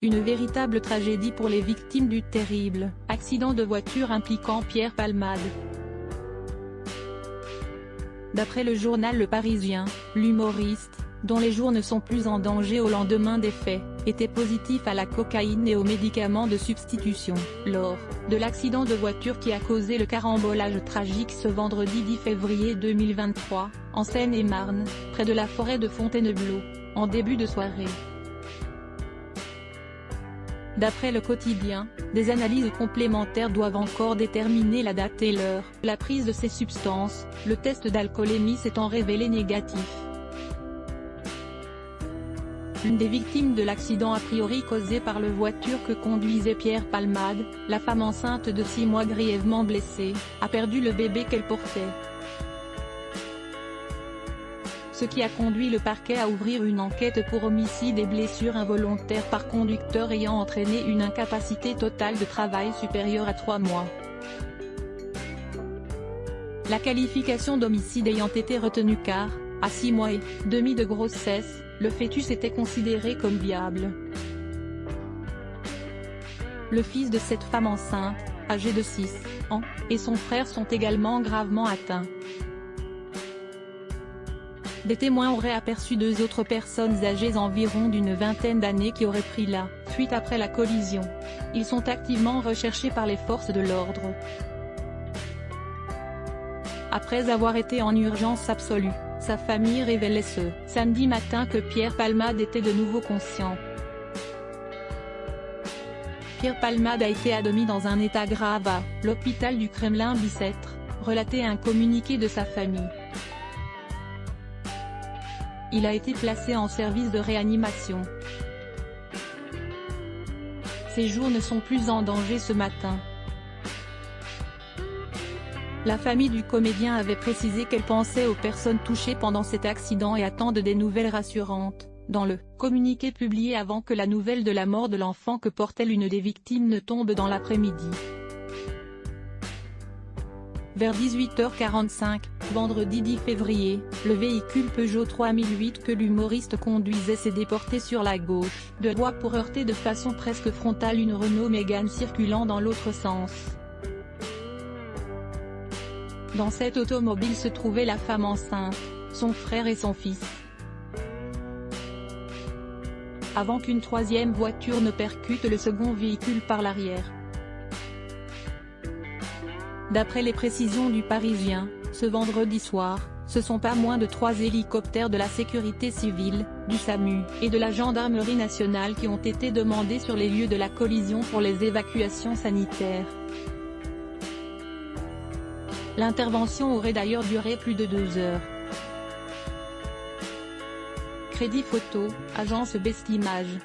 Une véritable tragédie pour les victimes du terrible accident de voiture impliquant Pierre Palmade. D'après le journal Le Parisien, l'humoriste, dont les jours ne sont plus en danger au lendemain des faits, était positif à la cocaïne et aux médicaments de substitution, lors de l'accident de voiture qui a causé le carambolage tragique ce vendredi 10 février 2023, en Seine-et-Marne, près de la forêt de Fontainebleau, en début de soirée. D'après le quotidien, des analyses complémentaires doivent encore déterminer la date et l'heure. La prise de ces substances, le test d'alcoolémie s'étant révélé négatif. L'une des victimes de l'accident a priori causé par la voiture que conduisait Pierre Palmade, la femme enceinte de 6 mois grièvement blessée, a perdu le bébé qu'elle portait. Ce qui a conduit le parquet à ouvrir une enquête pour homicide et blessures involontaires par conducteur ayant entraîné une incapacité totale de travail supérieure à 3 mois. La qualification d'homicide ayant été retenue car, à 6 mois et demi de grossesse, le fœtus était considéré comme viable. Le fils de cette femme enceinte, âgé de 6 ans, et son frère sont également gravement atteints. Des témoins auraient aperçu 2 autres personnes âgées environ d'une vingtaine d'années qui auraient pris la fuite après la collision. Ils sont activement recherchés par les forces de l'ordre. Après avoir été en urgence absolue, sa famille révélait ce samedi matin que Pierre Palmade était de nouveau conscient. Pierre Palmade a été admis dans un état grave à l'hôpital du Kremlin-Bicêtre, relatait un communiqué de sa famille. Il a été placé en service de réanimation. Ses jours ne sont plus en danger ce matin. La famille du comédien avait précisé qu'elle pensait aux personnes touchées pendant cet accident et attendent des nouvelles rassurantes, dans le communiqué publié avant que la nouvelle de la mort de l'enfant que portait l'une des victimes ne tombe dans l'après-midi. Vers 18h45, vendredi 10 février, le véhicule Peugeot 3008 que l'humoriste conduisait s'est déporté sur la gauche de voie pour heurter de façon presque frontale une Renault Mégane circulant dans l'autre sens. Dans cette automobile se trouvait la femme enceinte, son frère et son fils. Avant qu'une troisième voiture ne percute le second véhicule par l'arrière. D'après les précisions du Parisien, ce vendredi soir, ce sont pas moins de 3 hélicoptères de la sécurité civile, du SAMU, et de la gendarmerie nationale qui ont été demandés sur les lieux de la collision pour les évacuations sanitaires. L'intervention aurait d'ailleurs duré plus de 2 heures. Crédit photo, agence Best Images.